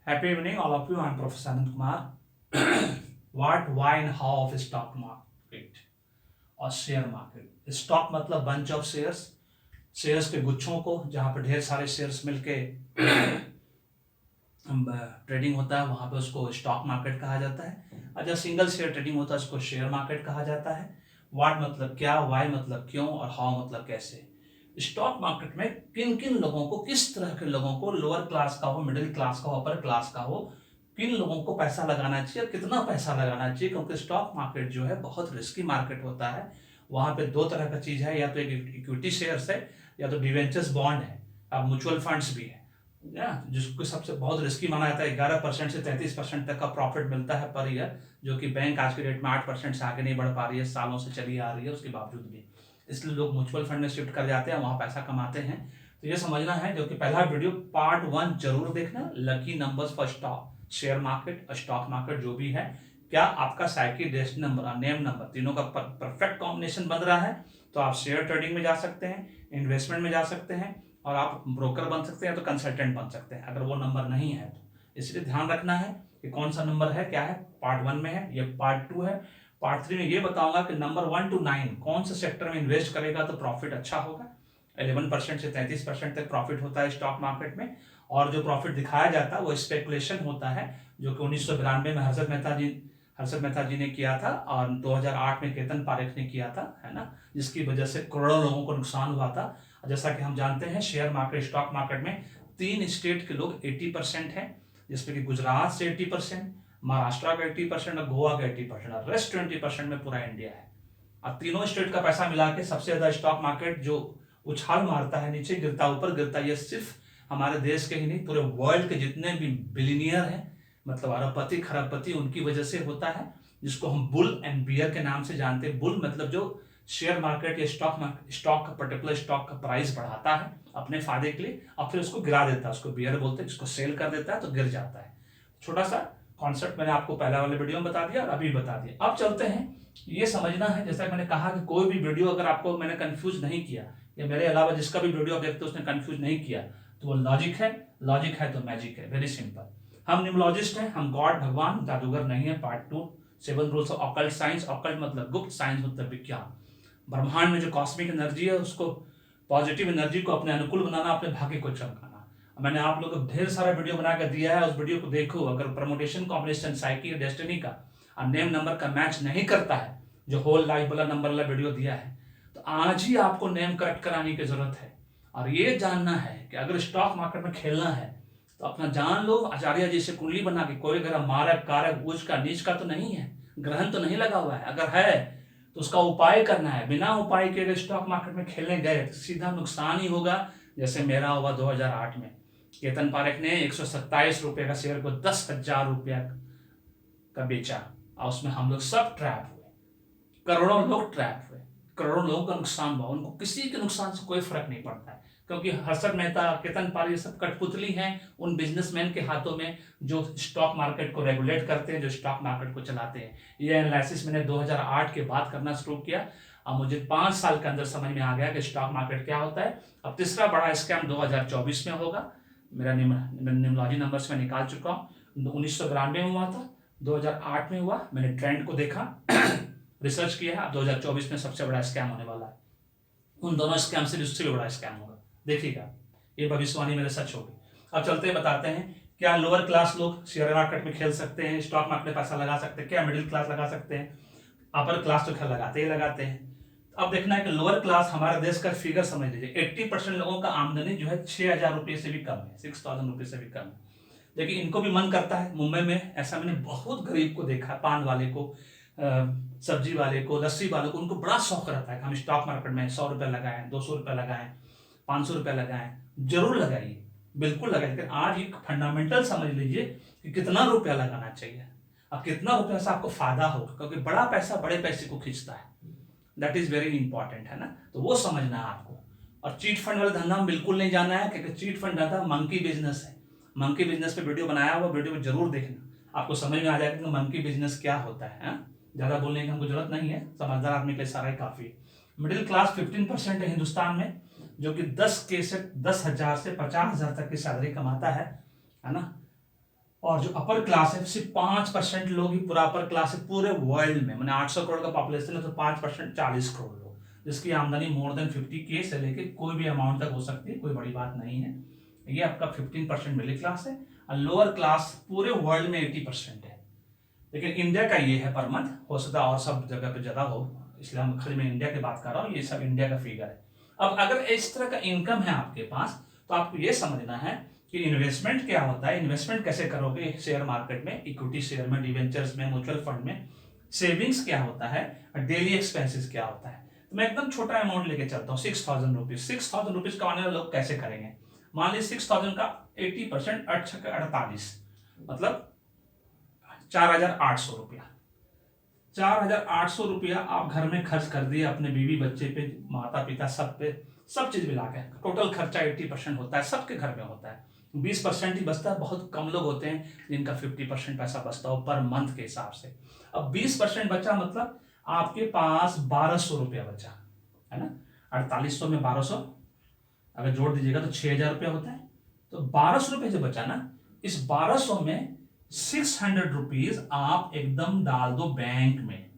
Happy evening, all of you. I'm Professor Anand Kumar. What, why, and how of stock market और share market. Stock मतलब bunch of shares, shares के गुच्छों को, जहाँ पर ढेर सारे शेयर्स मिलके ट्रेडिंग होता है, वहाँ पे उसको स्टॉक मार्केट कहा जाता है। और जब सिंगल शेयर ट्रेडिंग होता है उसको शेयर मार्केट कहा जाता है। व्हाट मतलब क्या, वाई मतलब क्यों, और हाउ मतलब कैसे। स्टॉक मार्केट में किन किन लोगों को, किस तरह के लोगों को, लोअर क्लास का हो, मिडिल क्लास का हो, अपर क्लास का हो, किन लोगों को पैसा लगाना चाहिए और कितना पैसा लगाना चाहिए, क्योंकि स्टॉक मार्केट जो है बहुत रिस्की मार्केट होता है। वहाँ पे दो तरह का चीज है, या तो एक इक्विटी शेयर्स है या तो डिवेंचर्स बॉन्ड है, अब म्यूचुअल फंड्स भी है जिसको सबसे बहुत रिस्की माना जाता है। 11% से 33% तक का प्रॉफिट मिलता है पर ईयर, जो कि बैंक आज के डेट में 8% से आगे नहीं बढ़ पा रही है, सालों से चली आ रही है उसके बावजूद भी। इसलिए लोग म्यूचुअल फंड में शिफ्ट कर जाते हैं, वहां पैसा कमाते हैं। तो ये समझना है, जो कि पहला वीडियो पार्ट 1 जरूर देखना, lucky numbers for stock, share market और स्टॉक मार्केट जो भी है, क्या आपका साइकिल डेस्ट नंबर और नेम नंबर तीनों का परफेक्ट कॉम्बिनेशन बन रहा है, तो आप शेयर ट्रेडिंग में जा सकते हैं, इन्वेस्टमेंट में जा सकते हैं, और आप ब्रोकर बन सकते हैं तो कंसल्टेंट बन सकते हैं, अगर वो नंबर नहीं है तो। इसलिए ध्यान रखना है कि कौन सा नंबर है, क्या है। पार्ट 1 में है, ये पार्ट 2 है। पार्ट 3 में ये बताऊंगा कि नंबर 1 to 9 कौन से सेक्टर में इन्वेस्ट करेगा तो प्रॉफिट अच्छा होगा। 11% से 33% तक प्रॉफिट होता है स्टॉक मार्केट में, और जो प्रॉफिट दिखाया जाता है वो स्पेकुलेशन होता है, जो कि 1992 में हर्षद मेहता जी ने किया था, और 2008 में केतन पारेख ने किया था, है ना, जिसकी वजह से करोड़ों लोगों को नुकसान हुआ था। जैसा कि हम जानते हैं, शेयर मार्केट, स्टॉक मार्केट में 3 स्टेट के लोग 80% हैं, जिसमें कि गुजरात से 80%, महाराष्ट्र का 80% और गोवा का 80%, और रेस्ट 20% में पूरा इंडिया है। अब तीनों स्टेट का पैसा मिला के सबसे ज्यादा स्टॉक मार्केट जो उछाल मारता है, नीचे गिरता ऊपर गिरता, ये सिर्फ हमारे देश के ही नहीं, पूरे वर्ल्ड के जितने भी बिलियनियर हैं, मतलब अरबपति खरबपति, उनकी वजह से होता है, जिसको हम बुल एंड बियर के नाम से जानते हैं। बुल मतलब जो शेयर मार्केट या स्टॉक का पर्टिकुलर स्टॉक का प्राइस बढ़ाता है अपने फायदे के लिए, और फिर उसको गिरा देता है, उसको बियर बोलते हैं, जिसको सेल कर देता है तो गिर जाता है। छोटा सा कॉन्सेप्ट मैंने आपको पहले वाले वीडियो में बता दिया और अभी बता दिया। अब चलते हैं, ये समझना है, जैसा कि मैंने कहा कि कोई भी वीडियो अगर आपको मैंने कंफ्यूज नहीं किया, या मेरे अलावा जिसका भी वीडियो आप देखते हो उसने कंफ्यूज नहीं किया, तो वो लॉजिक है, लॉजिक है तो मैजिक है, वेरी सिंपल। हम न्यूमोलॉजिस्ट हैं, हम गॉड भगवान जादूगर नहीं है। Part 2 7 rules of occult science. Occult मतलब गुप्त, साइंस मतलब विज्ञान। ब्रह्मांड में जो कॉस्मिक एनर्जी है, उसको पॉजिटिव एनर्जी को अपने अनुकूल बनाना, अपने भाग्य को चमकाना। मैंने आप लोगों को ढेर सारा वीडियो बना कर दिया है, उस वीडियो को देखो। अगर परमुटेशन कॉम्बिनेशन साइकिल डेस्टिनी का और नेम नंबर का मैच नहीं करता है, जो होल लाइफ वाला नंबर वाला वीडियो दिया है, तो आज ही आपको नेम करेक्ट कराने की जरूरत है। और ये जानना है कि अगर स्टॉक मार्केट में खेलना है तो अपना जान लो, आचार्य जी से कुंडली बना के, कोई ग्रह मारक कारक उच्च का नीच का तो नहीं है, ग्रहण तो नहीं लगा हुआ है। अगर है तो उसका उपाय करना है। बिना उपाय के अगर स्टॉक मार्केट में खेलने गए तो सीधा नुकसान ही होगा, जैसे मेरा हुआ 2008 में। केतन पारेख ने 127 रुपए का शेयर को 10,000 रुपया का बेचा, और उसमें हम लोग सब ट्रैप हुए, करोड़ों लोग ट्रैप हुए, करोड़ों लोगों का नुकसान हुआ। उनको किसी के नुकसान से कोई फर्क नहीं पड़ता है, क्योंकि हर्षद मेहता, केतन पारेख सब कठपुतली हैं उन बिजनेसमैन के हाथों में, जो स्टॉक मार्केट को रेगुलेट करते हैं, जो स्टॉक मार्केट को चलाते हैं। ये एनालिसिस मैंने 2008 के बाद करना शुरू किया, और मुझे 5 साल के अंदर समझ में आ गया कि स्टॉक मार्केट क्या होता है। अब तीसरा बड़ा स्कैम 2024 में होगा। मेरा न्यूमरोलॉजी नंबर्स में निकाल चुका हूँ। 1992 में हुआ था, 2008 में हुआ, मैंने ट्रेंड को देखा, रिसर्च किया है। अब 2024 में सबसे बड़ा स्कैम होने वाला है। उन दोनों स्कैम से उससे भी बड़ा स्कैम होगा, देखिएगा, ये भविष्यवाणी मेरे सच होगी। अब चलते हैं, बताते हैं क्या लोअर क्लास लोग शेयर मार्केट में खेल सकते हैं, स्टॉक मार्केट में पैसा लगा सकते हैं, क्या मिडिल क्लास लगा सकते हैं, अपर क्लास तो खैर लगाते ही लगाते हैं। अब देखना है कि लोअर क्लास, हमारे देश का फिगर समझ लीजिए, 80% लोगों का आमदनी जो है 6,000 रुपये से भी कम है, 6,000 रुपये से भी कम है। लेकिन इनको भी मन करता है, मुंबई में ऐसा मैंने बहुत गरीब को देखा, पान वाले को, सब्जी वाले को, लस्सी वाले को, उनको बड़ा शौक रहता है कि हम स्टॉक मार्केट में 100 रुपये लगाएं, 200 रुपये लगाएं, 500 रुपये लगाएं। जरूर लगाइए, बिल्कुल लगाइए, लेकिन आज एक फंडामेंटल समझ लीजिए कि कितना रुपया लगाना चाहिए, अब कितना रुपया से आपको फायदा होगा, क्योंकि बड़ा पैसा बड़े पैसे को खींचता है। दैट इज वेरी इंपॉर्टेंट, है ना, तो वो समझना है आपको। और चीट फंड वाले धंधा में बिल्कुल नहीं जाना है, क्योंकि चीट फंड धंधा मंकी बिजनेस है। मंकी बिजनेस पे वीडियो बनाया हुआ, वीडियो को जरूर देखना, आपको समझ में आ जाएगा कि मंकी बिजनेस क्या होता है। ज्यादा बोलने की हमको जरूरत नहीं है, समझदार आदमी के लिए सारा ही काफी है। मिडिल क्लास 15% है हिंदुस्तान में, जो कि 10,000 से 50,000 तक की सैलरी कमाता है ना। और जो अपर क्लास है सिर्फ 5% लोग ही पूरा अपर क्लास है पूरे वर्ल्ड में, मैंने 800 करोड़ का पॉपुलेशन है तो 5% 40 करोड़ लोग, जिसकी आमदनी मोर देन 50K से लेके कोई भी अमाउंट तक हो सकती है, कोई बड़ी बात नहीं है। ये आपका 15% मिडिल क्लास है और लोअर क्लास पूरे वर्ल्ड में 80% है। लेकिन इंडिया का ये है पर मंथ, हो सकता है और सब जगह पे ज़्यादा हो, इसलिए हम खाली मैं इंडिया की बात कर रहा हूँ, ये सब इंडिया का फिगर है। अब अगर इस तरह का इनकम है आपके पास तो आपको ये समझना है कि इन्वेस्टमेंट क्या होता है, इन्वेस्टमेंट कैसे करोगे शेयर मार्केट में, इक्विटी शेयर में, डिवेंचर्स में, म्यूचुअल फंड में, सेविंग्स क्या होता है और डेली एक्सपेंसेस क्या होता है। तो मैं एकदम छोटा अमाउंट लेके चलता हूँ, 6,000 रुपीज। 6,000 रुपीज कमाने वाले लोग कैसे करेंगे, मान लीजिए 6,000 का 80%, 48, मतलब 4,800 रुपया। 4,800 रुपया आप घर में खर्च कर दिए अपने बीवी बच्चे पे, माता पिता सब पे, सब चीज मिला के टोटल खर्चा 80% होता है, सबके घर में होता है। 20% ही बचता है, बहुत कम लोग होते हैं जिनका 50% पैसा बचता हो पर मंथ के हिसाब से। अब 20% बचा मतलब आपके पास 1,200 रुपया बचा, है ना। 4800 में 1,200 अगर जोड़ दीजिएगा तो 6,000 रुपया होता है। तो 1,200 रुपये जो बचा ना, इस 1,200 में 600 रुपीज आप एकदम डाल दो बैंक में,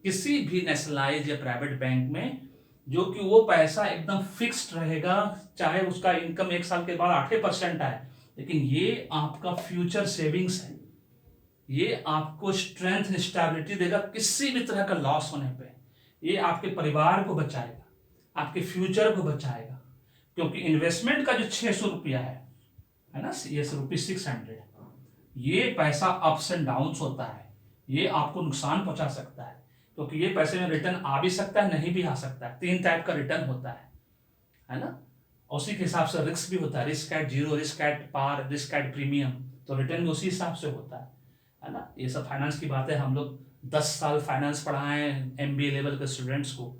किसी भी नेशनलाइज या प्राइवेट बैंक में, जो कि वो पैसा एकदम फिक्स्ड रहेगा, चाहे उसका इनकम 1 साल के बाद 8% आए, लेकिन ये आपका फ्यूचर सेविंग्स है। ये आपको स्ट्रेंथ स्टेबिलिटी देगा किसी भी तरह का लॉस होने पे। ये आपके परिवार को बचाएगा, आपके फ्यूचर को बचाएगा, क्योंकि इन्वेस्टमेंट का जो 600 रुपया है ना, ये ₹600, ये पैसा अप्स एंड डाउन्स होता है, ये आपको नुकसान पहुंचा सकता है, क्योंकि ये पैसे में रिटर्न आ भी सकता है, नहीं भी आ सकता है। 3 टाइप का रिटर्न होता है ना। उसी के हिसाब से रिस्क भी होता है, risk at zero, risk at par, risk at premium, तो रिटर्न भी उसी हिसाब से होता है ना। ये सब फाइनेंस की बातें, हम लोग 10 साल फाइनेंस पढ़ाए MBA लेवल के स्टूडेंट्स को,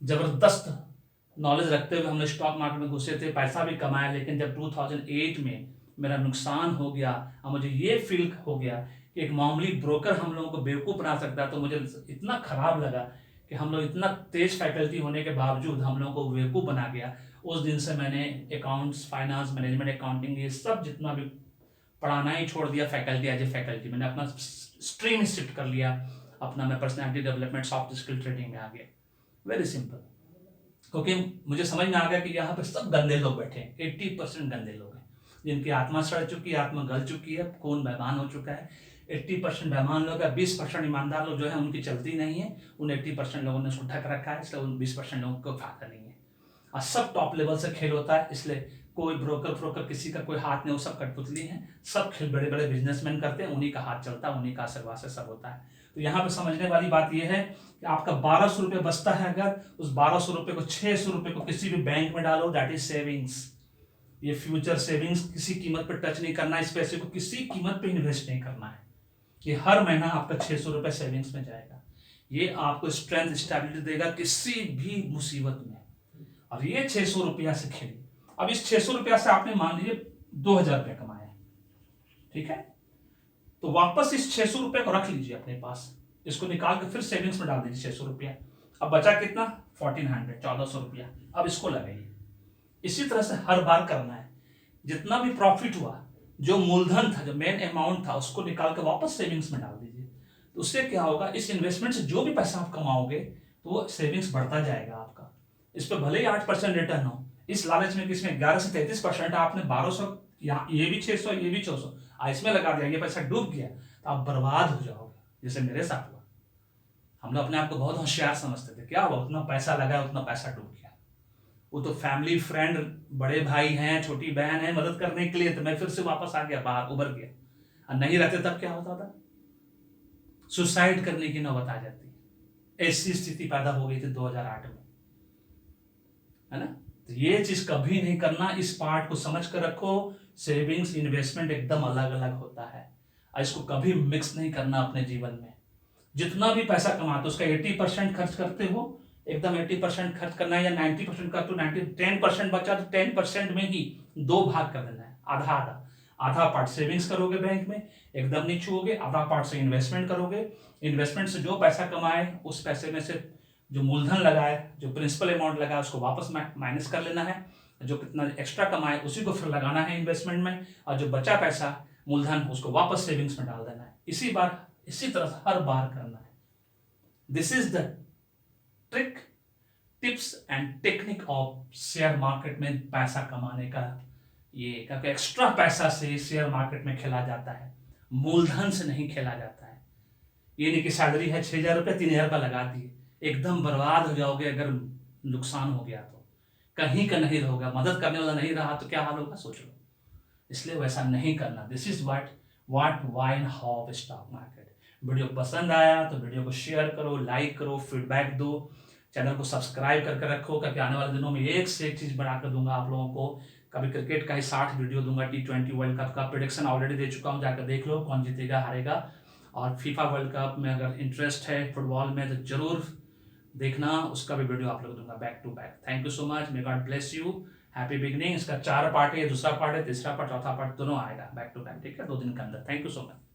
जबरदस्त नॉलेज रखते हुए हमने स्टॉक मार्केट में घुसे थे, पैसा भी कमाया। लेकिन जब 2008 में मेरा नुकसान हो गया और मुझे ये फील हो गया कि एक मामूली ब्रोकर हम लोगों को बेवकूफ़ बना सकता है, तो मुझे इतना खराब लगा कि हम लोग इतना तेज फैकल्टी होने के बावजूद हम लोगों को बेवकूफ़ बना गया। उस दिन से मैंने अकाउंट्स, फाइनेंस, मैनेजमेंट, अकाउंटिंग, ये सब जितना भी पढ़ाना ही छोड़ दिया फैकल्टी एज ए फैकल्टी। मैंने अपना स्ट्रीम शिफ्ट कर लिया, अपना मैं personality development, soft skill training में आ गया। वेरी सिंपल, क्योंकि मुझे समझ में आ गया कि यहाँ पे सब गंदे लोग बैठे हैं, 80% गंदे लोग हैं, जिनकी आत्मा सड़ चुकी है, आत्मा गल चुकी है, खून बेईमान हो चुका है। 80% बेईमान लोग है, 20% ईमानदार लोग जो है उनकी चलती नहीं है, उन 80% लोगों ने उसको ढक रखा है, इसलिए उन 20% लोगों को फायदा नहीं है। और सब टॉप लेवल से खेल होता है, इसलिए कोई ब्रोकर किसी का कोई हाथ नहीं, वो सब कठपुतली हैं, सब खेल बड़े बड़े बिजनेसमैन करते हैं, उन्हीं का हाथ चलता है, उन्हीं का आशीर्वाद से सब होता है। तो यहाँ पे समझने वाली बात यह है कि आपका 1,200 रुपये बचता है, अगर उस 1,200 रुपये को, 600 रुपये को किसी भी बैंक में डालो, दैट इज सेविंग्स। ये फ्यूचर सेविंग्स, किसी कीमत पर टच नहीं करना, इस पैसे को किसी कीमत पे इन्वेस्ट नहीं करना है। ये हर महीना आपका 600 रुपये सेविंग्स में जाएगा। ये आपको स्ट्रेंथ स्टेबिलिटी देगा किसी भी मुसीबत में। और ये 600 रुपया से खेलिए। अब इस 600 रुपया से आपने मान लीजिए 2,000 रुपया कमाया, ठीक है, तो वापस इस 600 रुपये को रख लीजिए अपने पास, इसको निकाल के फिर सेविंग्स में डाल दीजिए 600 रुपया। अब बचा कितना, 1,400 रुपया। अब इसको लगाइए। इसी तरह से हर बार करना है। जितना भी प्रॉफिट हुआ, जो मूलधन था, जो मेन अमाउंट था, उसको निकाल के वापस सेविंग्स में डाल दीजिए। तो उससे क्या होगा, इस इन्वेस्टमेंट से जो भी पैसा आप कमाओगे तो वो सेविंग्स बढ़ता जाएगा आपका। इस पर भले ही 8% रिटर्न हो, इस लालच में कि इसमें 11 से 33% आपने 1,200, यहाँ ये भी 600, ये भी 400 इसमें लगा दिया, ये पैसा डूब गया, तो आप बर्बाद हो जाओगे, जैसे मेरे साथ हुआ। हम लोग अपने आप को बहुत होशियार समझते थे, क्या हुआ, उतना पैसा लगा, उतना पैसा डूब गया। वो तो फैमिली, फ्रेंड, बड़े भाई हैं, छोटी बहन है, मदद करने के लिए, तो मैं फिर से वापस आ गया, बाहर उभर गया। और नहीं रहते तब क्या होता था, सुसाइड करने की नौबत आ जाती। ऐसी स्थिति पैदा हो गई थी 2008 में, है ना। तो ये चीज कभी नहीं करना, इस पार्ट को समझ कर रखो। सेविंग्स, इन्वेस्टमेंट एकदम अलग अलग होता है, और इसको कभी मिक्स नहीं करना अपने जीवन में। जितना भी पैसा कमाते हो उसका 80% खर्च करते हो, एकदम 80% खर्च करना है, या 90% करते हो, 10% बचा तो 10% में ही 2 भाग कर देना है, आधा आधा। आधा पार्ट सेविंग्स करोगे बैंक में, एकदम नहीं छुओगे, आधा पार्ट से इन्वेस्टमेंट करोगे। इन्वेस्टमेंट से जो पैसा कमाए उस पैसे में से जो मूलधन लगाए, जो प्रिंसिपल अमाउंट लगाए, उसको वापस माइनस कर लेना है। जो कितना एक्स्ट्रा कमाए उसी को फिर लगाना है इन्वेस्टमेंट में, और जो बचा पैसा मूलधन उसको वापस सेविंग्स में डाल देना है। इसी तरह हर बार करना है। This is the trick, tips and technique of share market में पैसा कमाने का। ये क्योंकि एक्स्ट्रा पैसा से शेयर मार्केट में खेला जाता है, मूलधन से नहीं खेला जाता है। ये नहीं कि सैलरी है 6,000 रुपये, 3,000 रुपये लगा दिए, एकदम बर्बाद हो जाओगे अगर नुकसान हो गया तो। कहीं का नहीं रहोगा, मदद करने वाला नहीं रहा तो क्या हाल होगा सोच लो। इसलिए वैसा नहीं करना। This is what why and how of stock market. Video पसंद आया तो वीडियो को शेयर करो, लाइक करो, फीडबैक दो, चैनल को सब्सक्राइब करके रखो, क्योंकि आने वाले दिनों में एक से एक चीज़ बनाकर दूंगा आप लोगों को। कभी क्रिकेट का ही 60 वीडियो दूंगा, T20 वर्ल्ड कप का प्रेडिक्शन ऑलरेडी दे चुका हूँ, जाकर देख लो कौन जीतेगा हारेगा। और फीफा वर्ल्ड कप में अगर इंटरेस्ट है फुटबॉल में तो जरूर देखना, उसका भी वीडियो आप लोग दूंगा back to back. Thank you so much, may God bless you, happy beginning. इसका 4 पार्ट है, दूसरा पार्ट है, तीसरा पार्ट, चौथा पार्ट दोनों आएगा बैक टू बैक, ठीक है, 2 दिन के अंदर। Thank you so much.